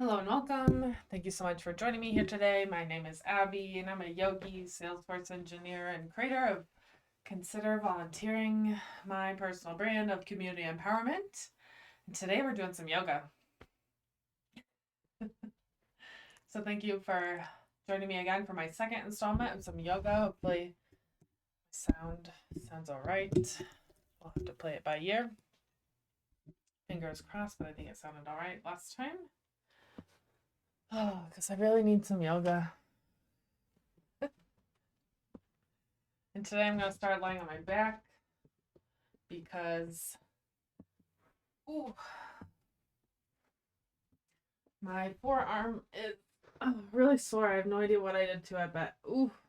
Hello and welcome. Thank you so much for joining me here today. My name is Abby and I'm a yogi, Salesforce engineer, and creator of Consider Volunteering, my personal brand of community empowerment. And today we're doing some yoga. So thank you for joining me again for my second installment of some yoga. Hopefully sounds all right. We'll have to play it by ear. Fingers crossed, but I think it sounded all right last time. Oh, because I really need some yoga. And today I'm going to start lying on my back because ooh, my forearm is really sore. I have no idea what I did to it, but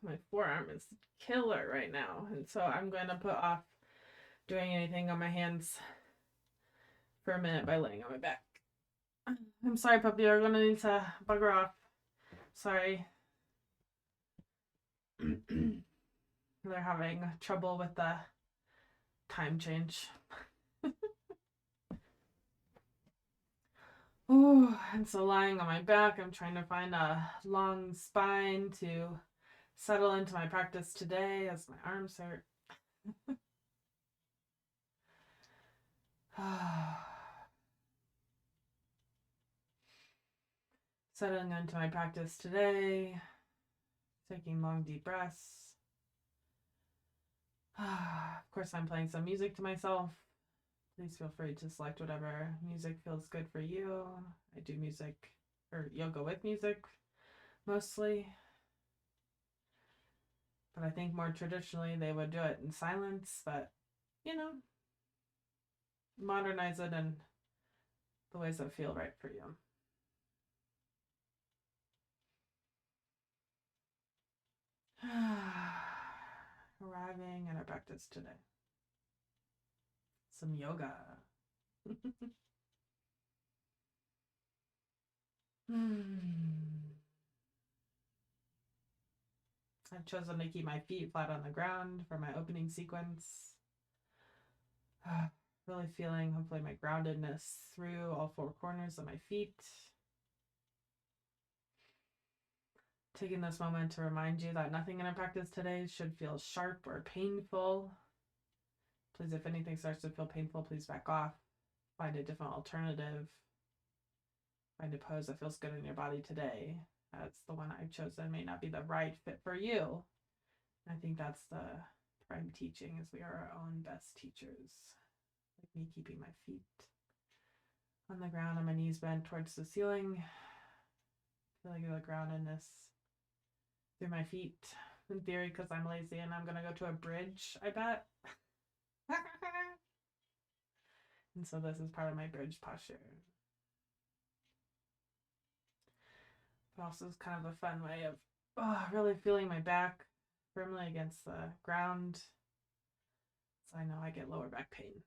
my forearm is killer right now. And so I'm going to put off doing anything on my hands for a minute by laying on my back. I'm sorry, puppy. You're going to need to bugger off. Sorry. They're having trouble with the time change. Ooh, and so lying on my back, I'm trying to find a long spine to settle into my practice today as my arms hurt. Settling into my practice today, taking long deep breaths. Of course, I'm playing some music to myself. Please feel free to select whatever music feels good for you. I do music or yoga with music mostly. But I think more traditionally they would do it in silence, but modernize it in the ways that feel right for you. Arriving at our practice today. Some yoga. I've chosen to keep my feet flat on the ground for my opening sequence. Really feeling, hopefully, my groundedness through all four corners of my feet. Taking this moment to remind you that nothing in our practice today should feel sharp or painful. Please, if anything starts to feel painful, please back off. Find a different alternative. Find a pose that feels good in your body today. That's the one I've chosen. May not be the right fit for you. I think that's the prime teaching, is we are our own best teachers. Like me keeping my feet on the ground and my knees bent towards the ceiling. Feeling the groundedness through my feet. In theory, because I'm lazy and I'm going to go to a bridge, I bet. And so this is part of my bridge posture. But also is kind of a fun way of really feeling my back firmly against the ground. So I know I get lower back pain.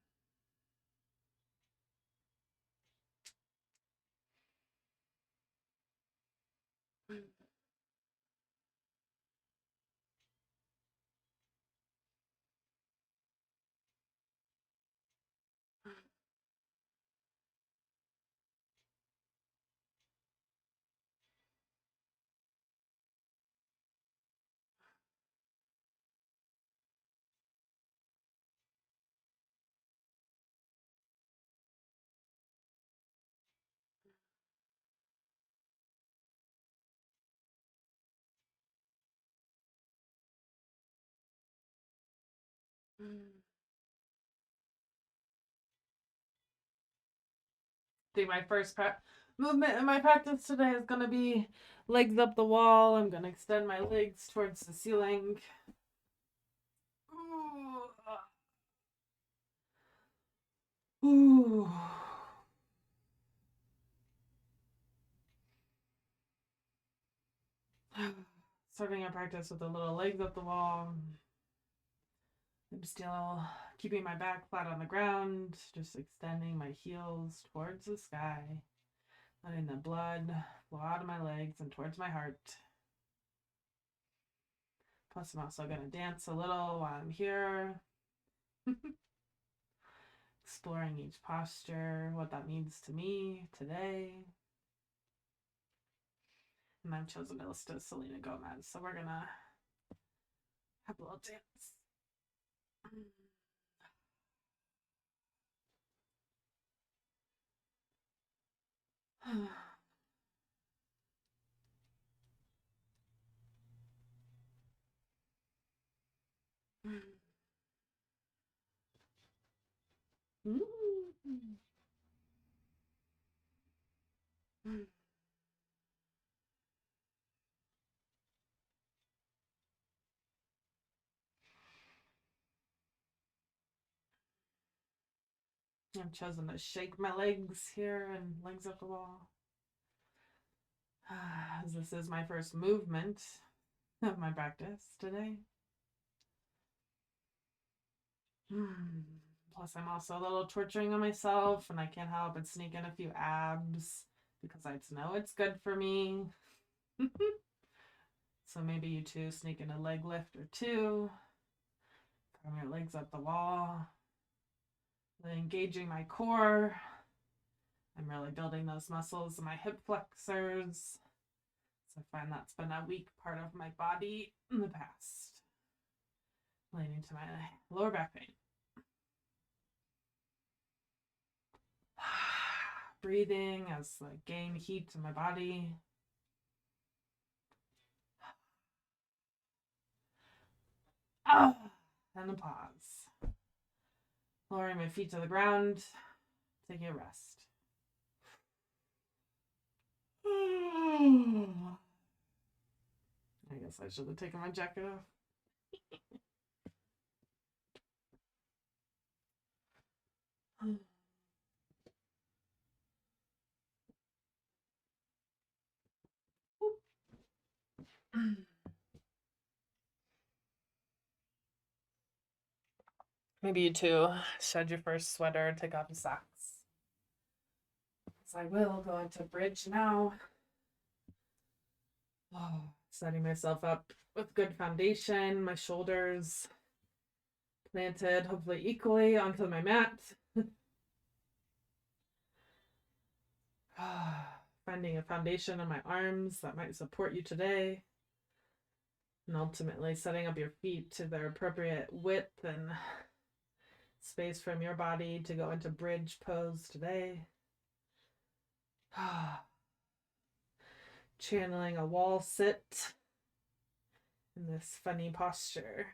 I think my first movement in my practice today is going to be legs up the wall. I'm going to extend my legs towards the ceiling. Ooh. Starting our practice with the little legs up the wall. I'm still keeping my back flat on the ground, just extending my heels towards the sky, letting the blood flow out of my legs and towards my heart. Plus, I'm also going to dance a little while I'm here. Exploring each posture, what that means to me today. And I've chosen to listen to Selena Gomez, so we're gonna have a little dance. I've chosen to shake my legs here and legs up the wall. As this is my first movement of my practice today. Plus, I'm also a little torturing on myself, and I can't help but sneak in a few abs because I know it's good for me. So maybe you too sneak in a leg lift or two. From your legs up the wall. Really engaging my core. I'm really building those muscles in my hip flexors. So I find that's been a weak part of my body in the past, leading to my lower back pain. Breathing as I gain heat in my body. And a pause. Lowering my feet to the ground, taking a rest. I guess I should have taken my jacket off. Maybe you too shed your first sweater, take off your socks. So I will go into bridge now. Setting myself up with good foundation, my shoulders planted hopefully equally onto my mat. Finding a foundation on my arms that might support you today. And ultimately setting up your feet to their appropriate width and space from your body to go into bridge pose today. Channeling a wall sit in this funny posture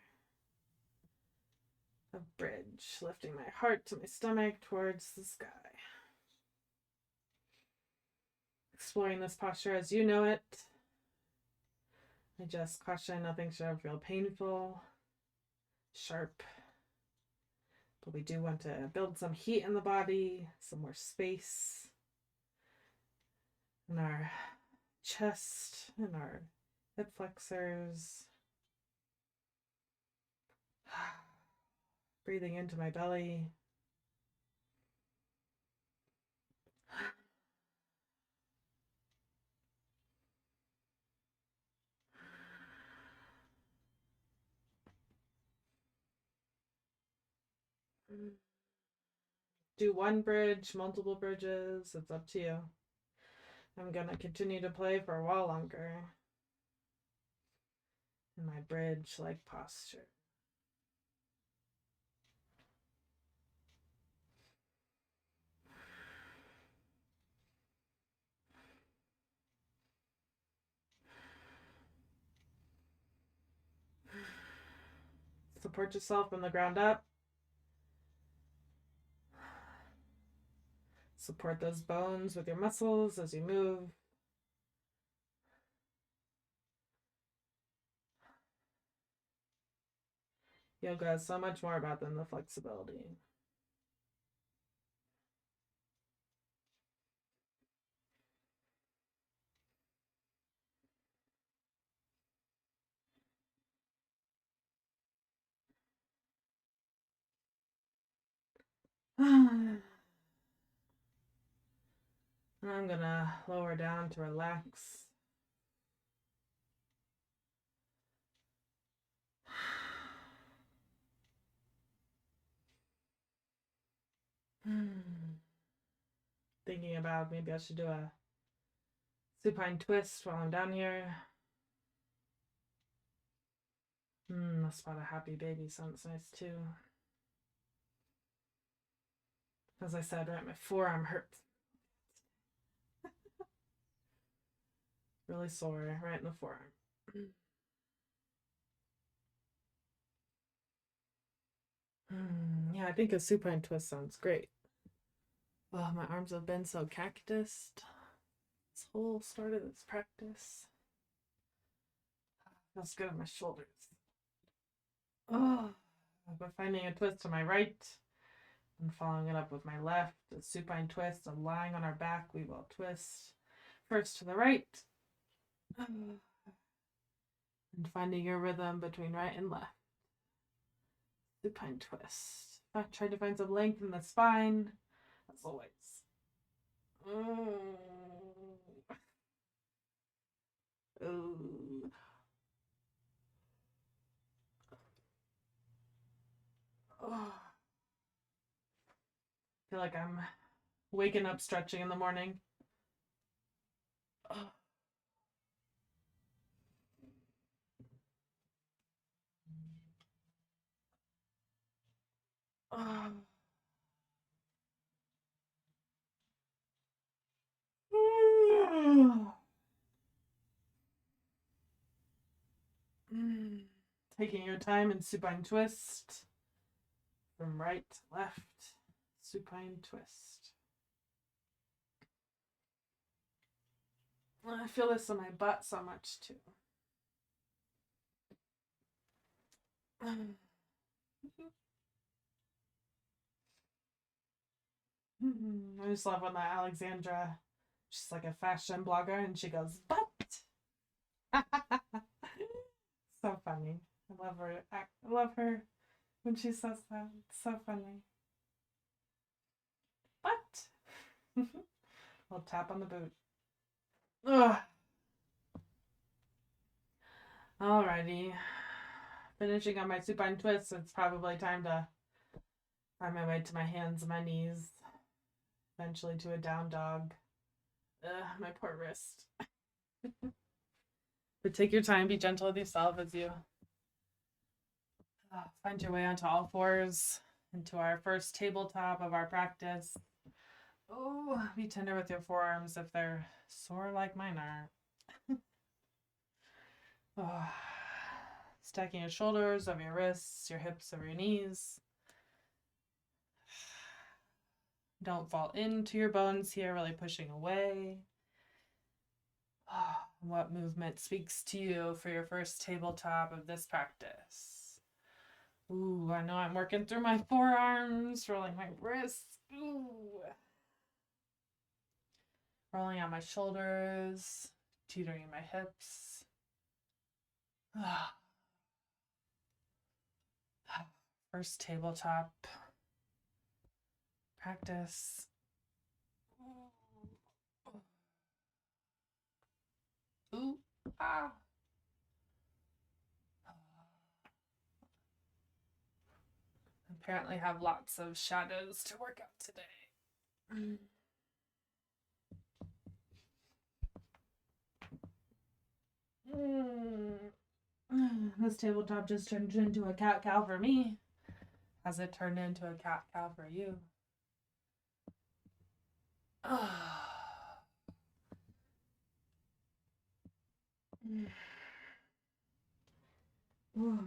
of bridge, lifting my heart to my stomach towards the sky. Exploring this posture as you know it. I just caution nothing should ever feel painful, sharp. But we do want to build some heat in the body, some more space in our chest, in our hip flexors. Breathing into my belly. Do one bridge, multiple bridges, it's up to you. I'm gonna continue to play for a while longer in my bridge-like posture. Support yourself from the ground up. Support those bones with your muscles as you move. Yoga is so much more about than the flexibility. I'm gonna lower down to relax. Thinking about maybe I should do a Supine twist while I'm down here. A spot of happy baby sounds nice too. As I said, right, my forearm hurts. Really sore right in the forearm. Yeah, I think a supine twist sounds great. Oh, my arms have been so cactused this whole start of this practice. Feels good on my shoulders. Oh, but finding a twist to my right and following it up with my left, a supine twist, and lying on our back, we will twist first to the right. And finding your rhythm between right and left. Supine twist. Try to find some length in the spine, as always. Ooh. Oh. I feel like I'm waking up stretching in the morning. Oh. Oh. Taking your time in supine twist. From right to left, supine twist. I feel this in my butt so much too. I just love when that Alexandra, she's like a fashion blogger, and she goes, "But." So funny. I love her. I love her when she says that. It's so funny. But. We'll tap on the boot. Ugh. Alrighty. Finishing on my supine twist, it's probably time to find my way to my hands and my knees. Eventually to a down dog. My poor wrist. But take your time, be gentle with yourself as you find your way onto all fours into our first tabletop of our practice. Oh, be tender with your forearms if they're sore like mine are. Oh. Stacking your shoulders over your wrists, your hips over your knees. Don't fall into your bones here, really pushing away. What movement speaks to you for your first tabletop of this practice? Ooh, I know I'm working through my forearms, rolling my wrists. Ooh. Rolling out my shoulders, teetering my hips. First tabletop practice. Ooh, ah. Apparently have lots of shadows to work out today. This tabletop just turned into a cat-cow for me. Has it turned into a cat-cow for you?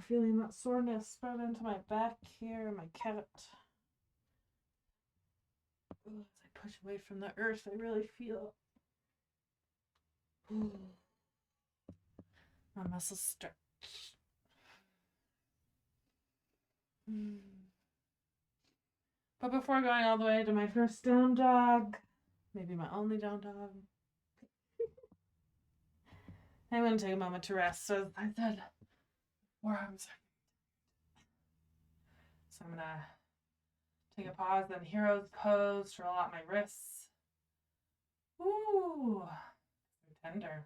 Feeling that soreness spread into my back here, my cat. As I push away from the earth, I really feel my muscles stretch. But before going all the way to my first down dog, maybe my only down dog, I'm going to take a moment to rest. So I said, forearms. So I'm going to take a pause, then hero's pose to roll out my wrists. Ooh, so tender.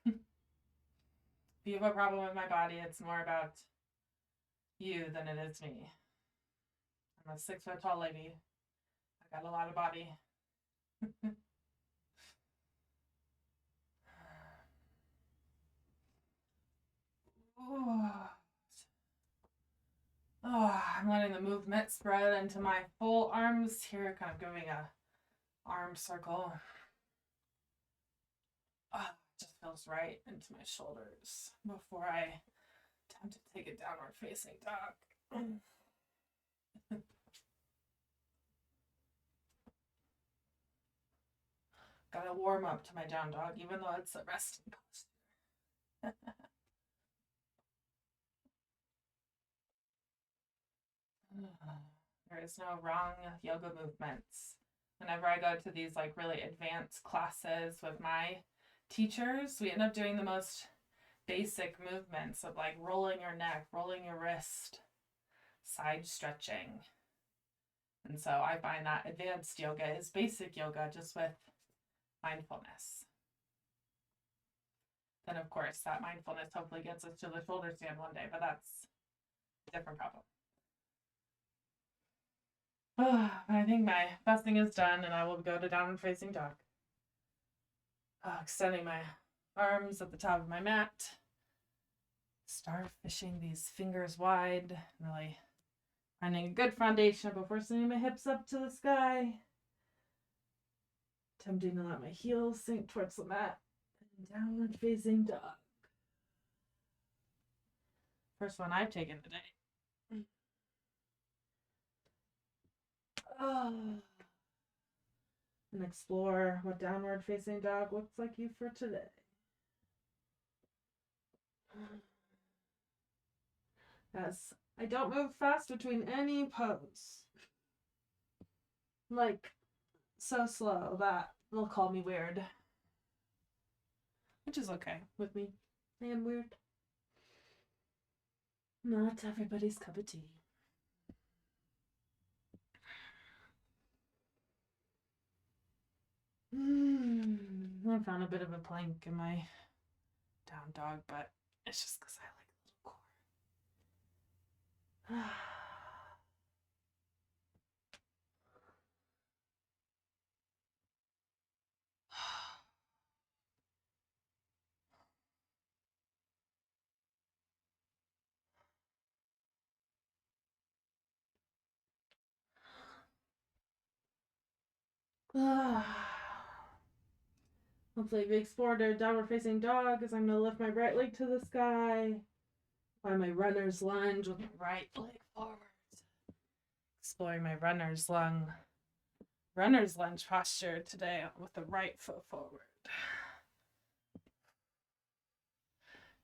If you have a problem with my body, it's more about you than it is me. I'm a 6 foot tall lady. I got a lot of body. Oh, I'm letting the movement spread into my full arms here, kind of giving a arm circle. Oh, it just feels right into my shoulders before I attempt to take a downward facing dog. Gotta warm up to my down dog, even though it's a resting posture. There is no wrong yoga movements. Whenever I go to these like really advanced classes with my teachers, we end up doing the most basic movements of like rolling your neck, rolling your wrist, side stretching. And so I find that advanced yoga is basic yoga just with mindfulness. Then of course that mindfulness hopefully gets us to the shoulder stand one day, but that's a different problem. I think my fasting is done and I will go to downward facing dog. Extending my arms at the top of my mat. Starfishing these fingers wide. Really finding a good foundation before sending my hips up to the sky. Attempting to let my heels sink towards the mat. And downward facing dog. First one I've taken today. And explore what downward facing dog looks like you for today. Yes, I don't move fast between any pose. Like, so slow that they'll call me weird. Which is okay with me. I am weird. Not everybody's cup of tea. I found a bit of a plank in my down dog, but it's just because I like the little core. Hopefully we explored our downward facing dog as I'm going to lift my right leg to the sky. Find my runner's lunge with my right leg forward. Exploring my runner's lunge posture today with the right foot forward.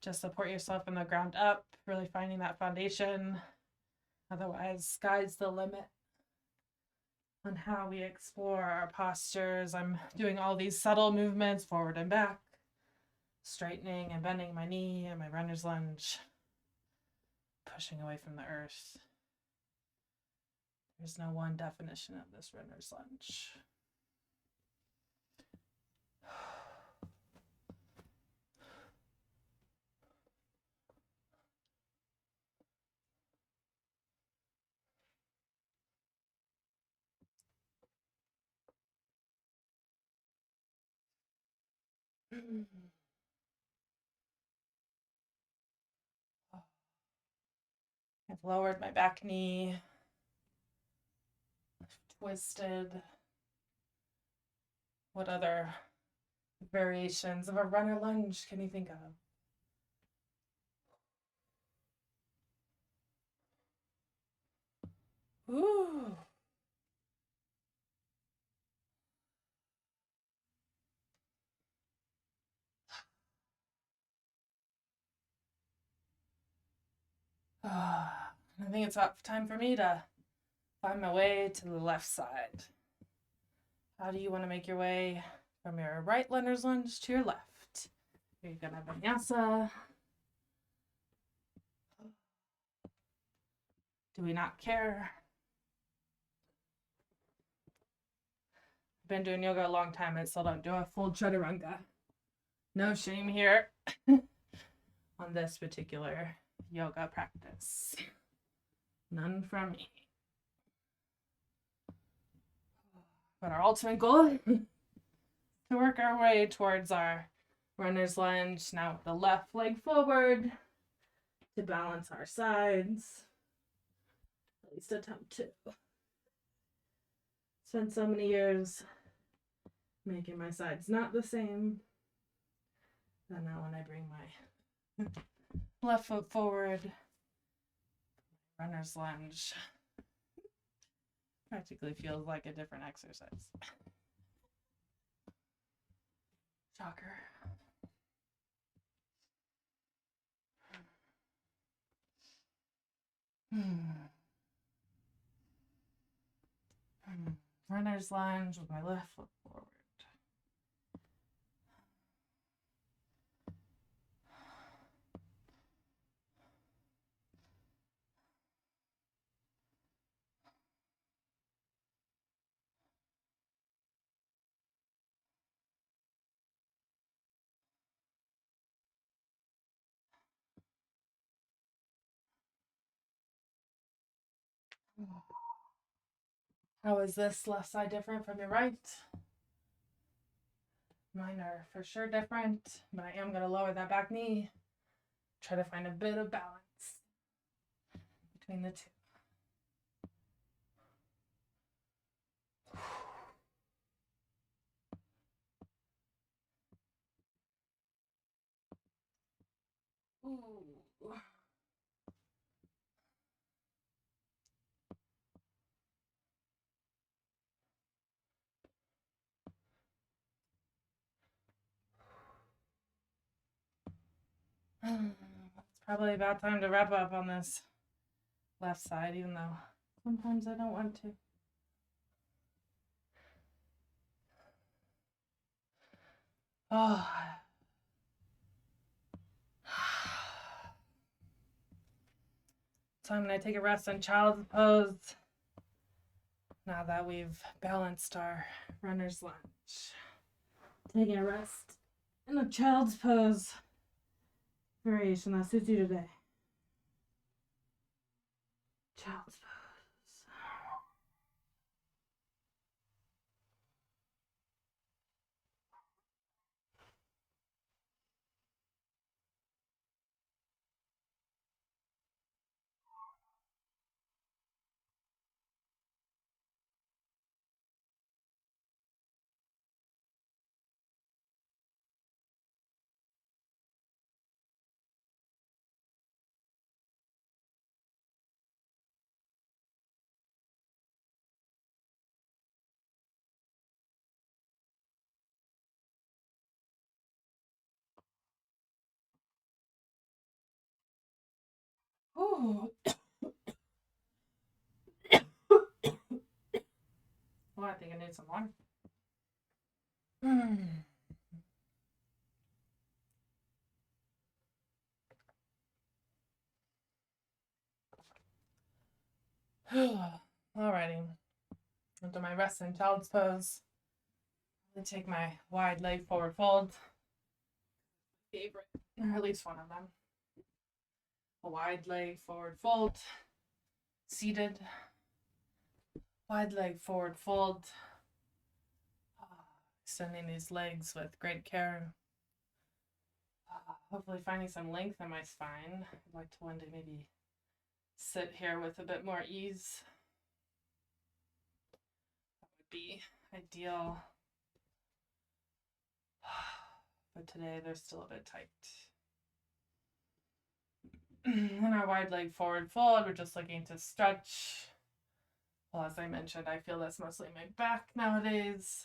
Just support yourself from the ground up, really finding that foundation. Otherwise, sky's the limit on how we explore our postures. I'm doing all these subtle movements forward and back, straightening and bending my knee and my runner's lunge, pushing away from the earth. There's no one definition of this runner's lunge. I've lowered my back knee, twisted. What other variations of a runner lunge can you think of? Ooh. I think it's about time for me to find my way to the left side. How do you want to make your way from your right runner's lunge to your left? You're gonna vinyasa. Do we not care? I've been doing yoga a long time. I still don't do a full chaturanga. No shame here on this particular yoga practice. None from me. But our ultimate goal to work our way towards our runner's lunge. Now with the left leg forward to balance our sides. At least attempt to. Spent so many years making my sides not the same. And now when I bring my left foot forward, runner's lunge practically feels like a different exercise. Shocker. Runner's lunge with my left foot forward. How is this left side different from your right? Mine are for sure different, but I am going to lower that back knee. Try to find a bit of balance between the two. Ooh. It's probably about time to wrap up on this left side, even though sometimes I don't want to. Oh. So I'm going to take a rest in child's pose now that we've balanced our runner's lunge. Taking a rest in a child's pose variation that suits you today. Child's pose. Ooh. Well, I think I need some water. Alrighty. After my rest in child's pose, I'm going to take my wide leg forward fold. Favorite, or at least one of them. A wide leg forward fold. Seated. Wide leg forward fold. Extending these legs with great care. Hopefully finding some length in my spine. I'd like to one day maybe sit here with a bit more ease. That would be ideal. But today they're still a bit tight. In our wide leg forward fold, we're just looking to stretch. Well, as I mentioned, I feel that's mostly my back nowadays.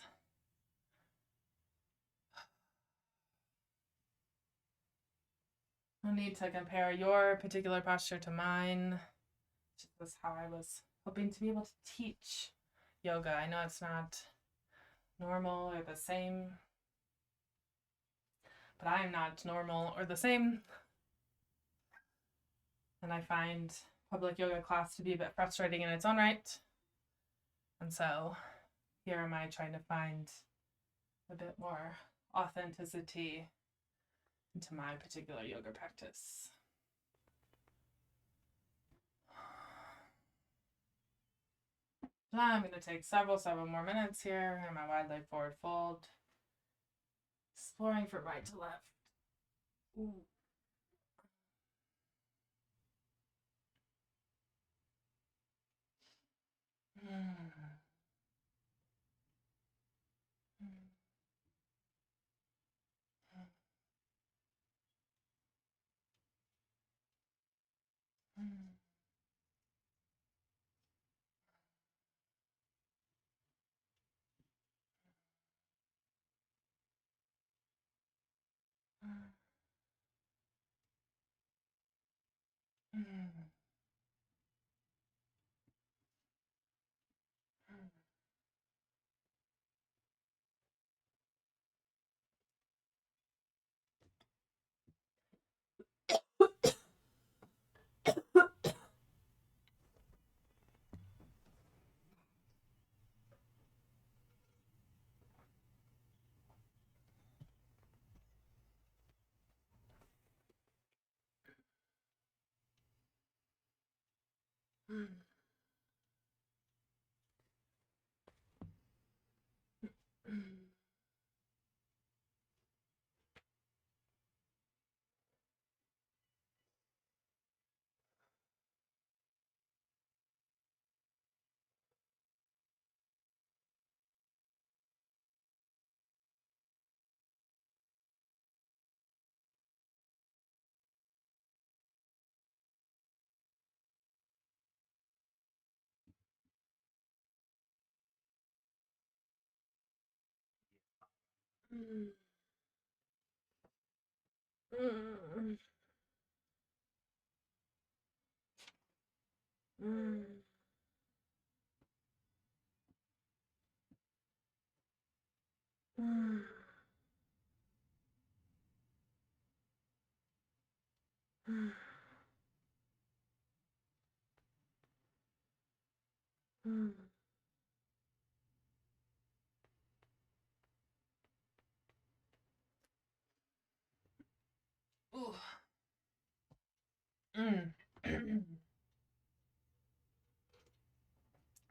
No need to compare your particular posture to mine. This is how I was hoping to be able to teach yoga. I know it's not normal or the same, but I am not normal or the same. And I find public yoga class to be a bit frustrating in its own right. And so here am I trying to find a bit more authenticity into my particular yoga practice. So I'm going to take several more minutes here in my wide leg forward fold. Exploring from right to left. Ooh. Ooh.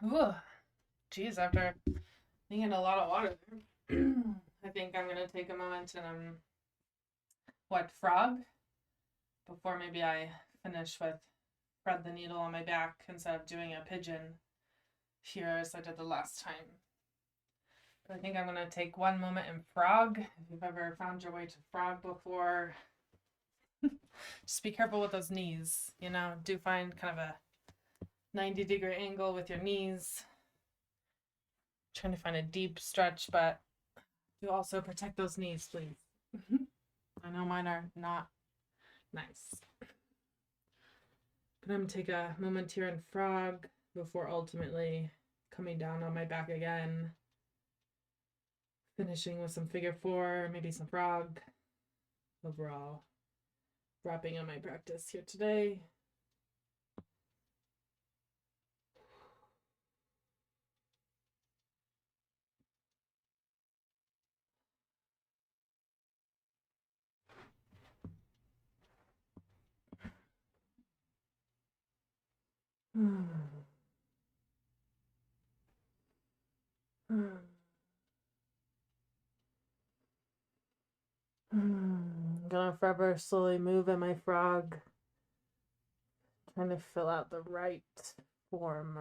Ooh. Geez, after being in a lot of water there, I think I'm gonna take a moment and wet frog before maybe I finish with thread the needle on my back instead of doing a pigeon here as I did the last time. But I think I'm gonna take one moment in frog. If you've ever found your way to frog before, just be careful with those knees. You know, do find kind of a 90-degree angle with your knees. Trying to find a deep stretch, but do also protect those knees, please. I know mine are not nice. But I'm going to take a moment here in frog before ultimately coming down on my back again. Finishing with some figure four, maybe some frog. Overall, wrapping up my practice here today. I'm gonna forever slowly move in my frog, trying to fill out the right form,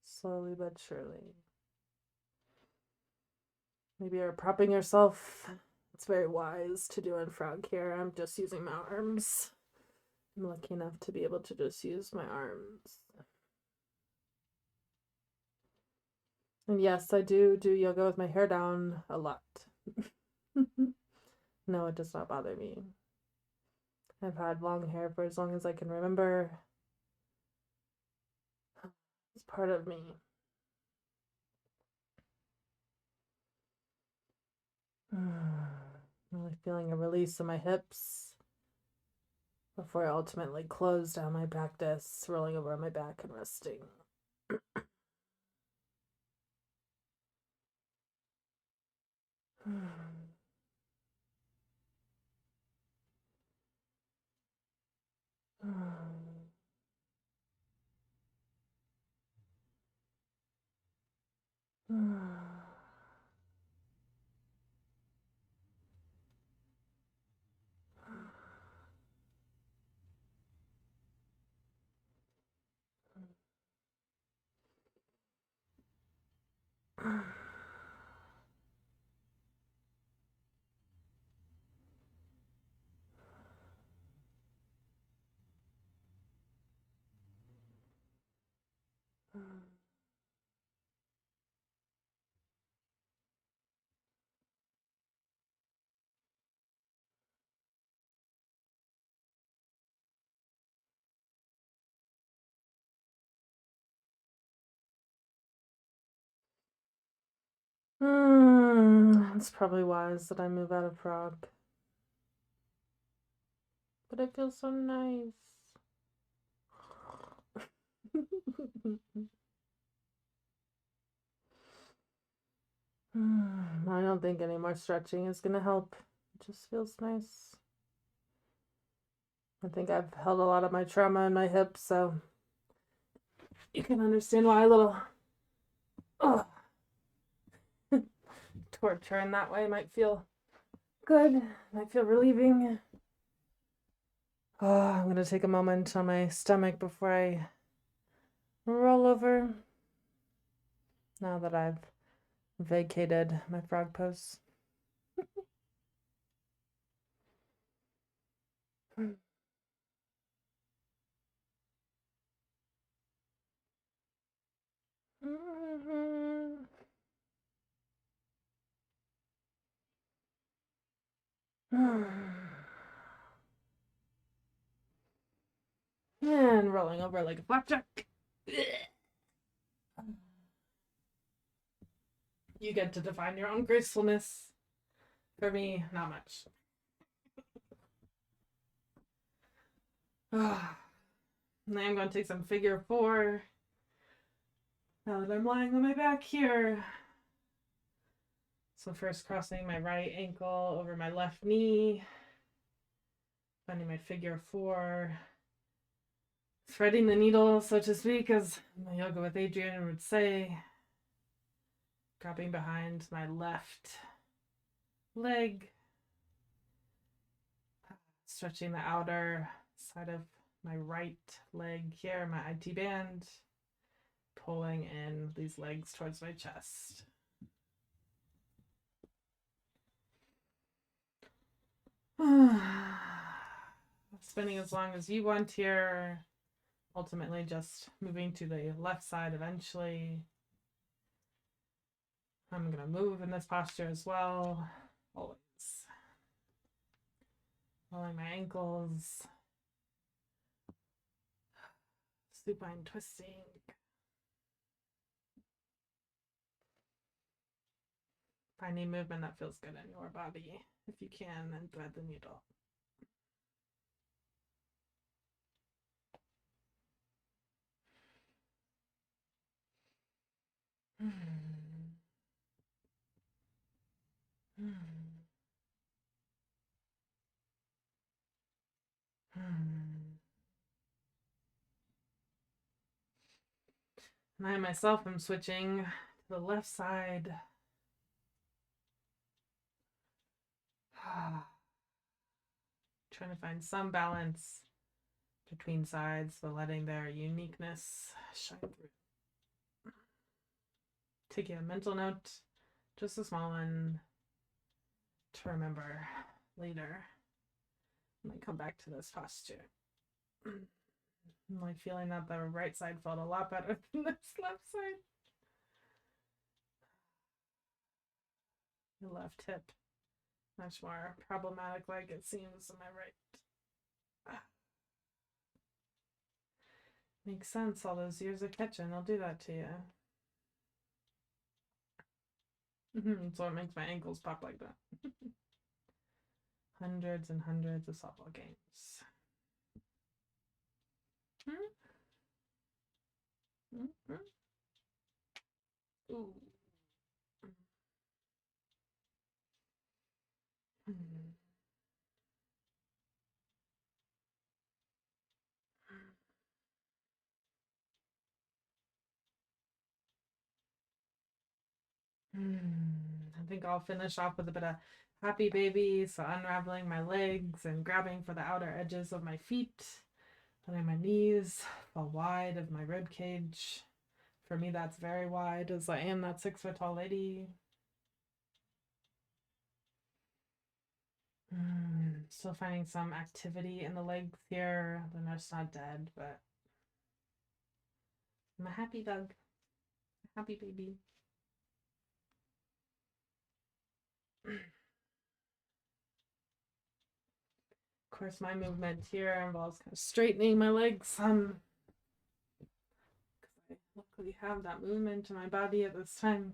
slowly but surely. Maybe you're propping yourself. It's very wise to do in frog here. I'm just using my arms. I'm lucky enough to be able to just use my arms. And yes, I do yoga with my hair down a lot. No, it does not bother me. I've had long hair for as long as I can remember. It's part of me. Really feeling a release in my hips before I ultimately close down my practice, rolling over on my back and resting. It's probably wise that I move out of frog. But it feels so nice. I don't think any more stretching is going to help. It just feels nice. I think I've held a lot of my trauma in my hips, so you can understand why a little torture in that way might feel good, might feel relieving. I'm going to take a moment on my stomach before I roll over. Now that I've vacated my frog pose. And rolling over like a flapjack. You get to define your own gracefulness. For me, not much. Now I'm going to take some figure 4. Now that I'm lying on my back here. So first crossing my right ankle over my left knee. Finding my figure 4. Threading the needle, so to speak, as my Yoga with Adrian would say. Dropping behind my left leg. Stretching the outer side of my right leg here, my IT band. Pulling in these legs towards my chest. Spinning as long as you want here. Ultimately just moving to the left side eventually. I'm going to move in this posture as well. Always. Rolling my ankles. Supine twisting. Finding movement that feels good in your body. If you can, then thread the needle. And I myself am switching to the left side. Trying to find some balance between sides, but letting their uniqueness shine through. Taking a mental note, just a small one, to remember later when I come back to this posture. I'm like feeling that the right side felt a lot better than this left side. The left hip, much more problematic like it seems than my right. Makes sense, all those years of catching, I'll do that to you. So it makes my ankles pop like that. Hundreds and hundreds of softball games. Ooh. I think I'll finish off with a bit of happy baby. So unraveling my legs and grabbing for the outer edges of my feet, letting my knees fall wide of my rib cage. For me, that's very wide as I am that 6 foot tall lady. Still finding some activity in the legs here. The nurse not dead, but I'm a happy dog, a happy baby. Of course, my movement here involves kind of straightening my legs because I luckily have that movement in my body at this time.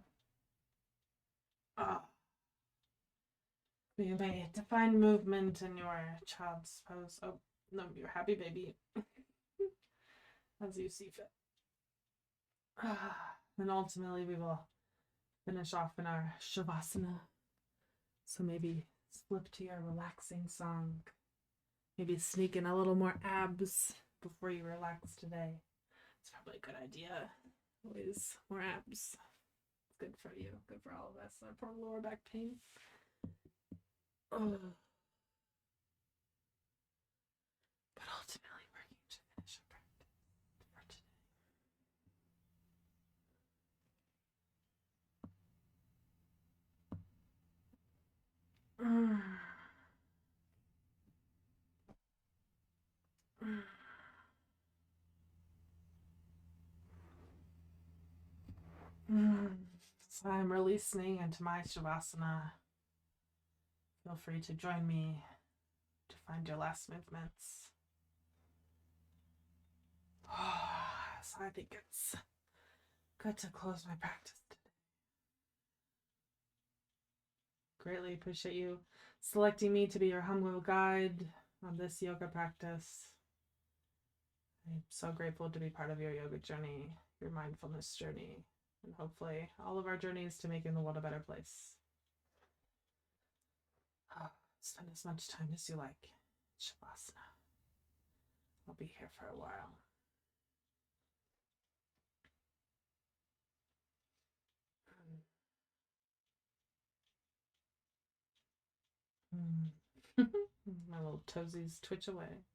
You may define movement in your child's pose. Oh, no, your happy baby. As you see fit. And ultimately, we will finish off in our Shavasana. So maybe flip to your relaxing song. Maybe sneak in a little more abs before you relax today. It's probably a good idea. Always more abs. It's good for you. Good for all of us. Our poor lower back pain. Oh. But ultimately, we're going to finish our practice for today. So I'm releasing into my Shavasana. Feel free to join me to find your last movements. So I think it's good to close my practice today. Greatly appreciate you selecting me to be your humble guide on this yoga practice. I'm so grateful to be part of your yoga journey, your mindfulness journey, and hopefully all of our journeys to making the world a better place. Spend as much time as you like. Shavasana. I'll be here for a while. My little toesies twitch away.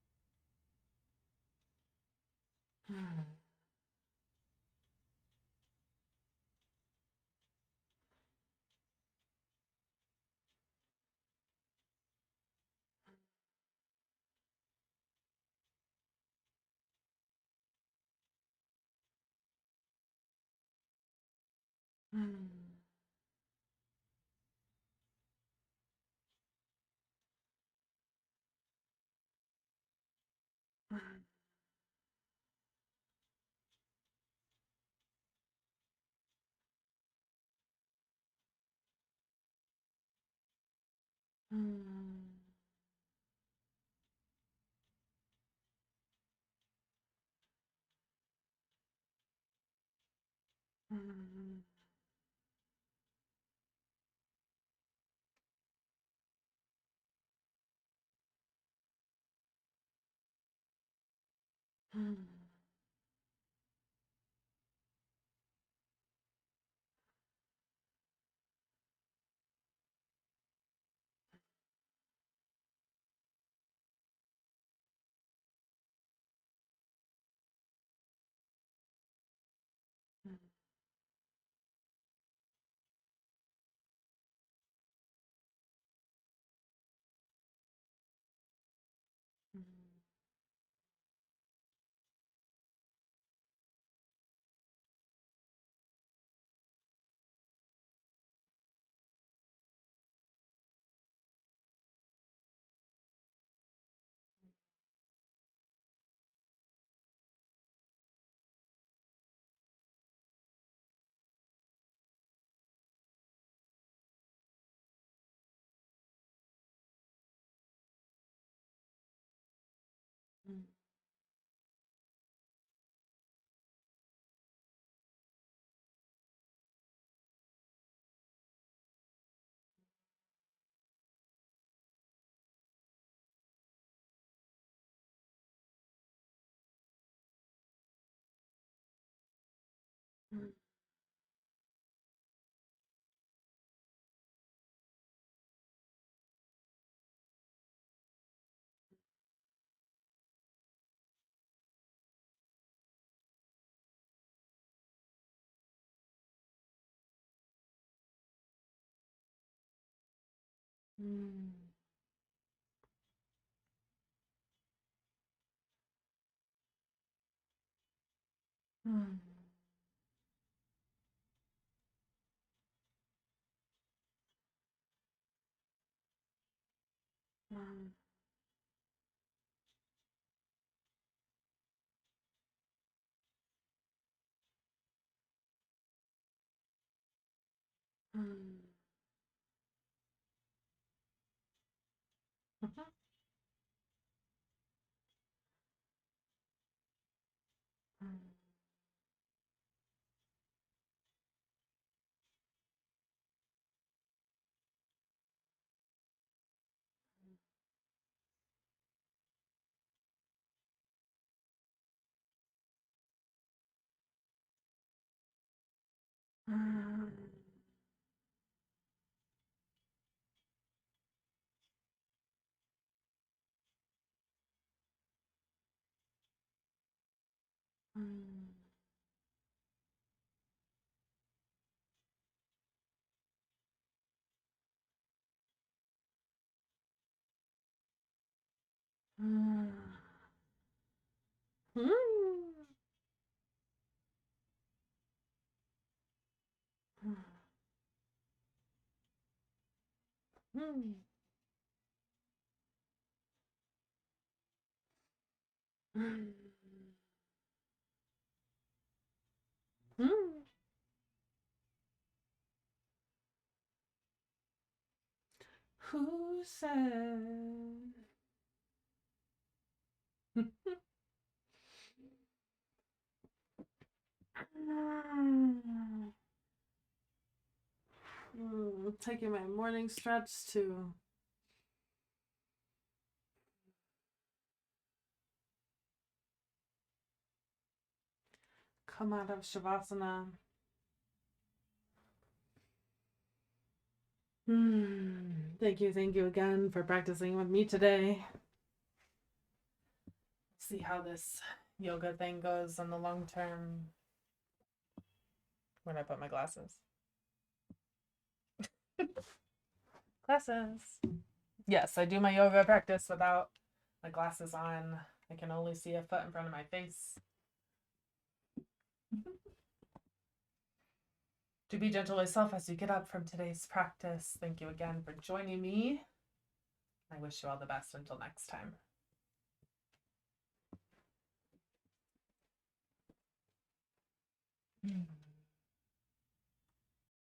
Mm. Mm. Mm. Mm. Mhm. Mm. Mm. Mm. Mm. Mm. Mm. Mm. Who said? Taking my morning stretch to come out of Shavasana. Thank you again for practicing with me today. See how this yoga thing goes in the long term. When I put my glasses. Glasses. Yes, I do my yoga practice without my glasses on. I can only see a foot in front of my face. To be gentle with yourself as you get up from today's practice. Thank you again for joining me. I wish you all the best until next time.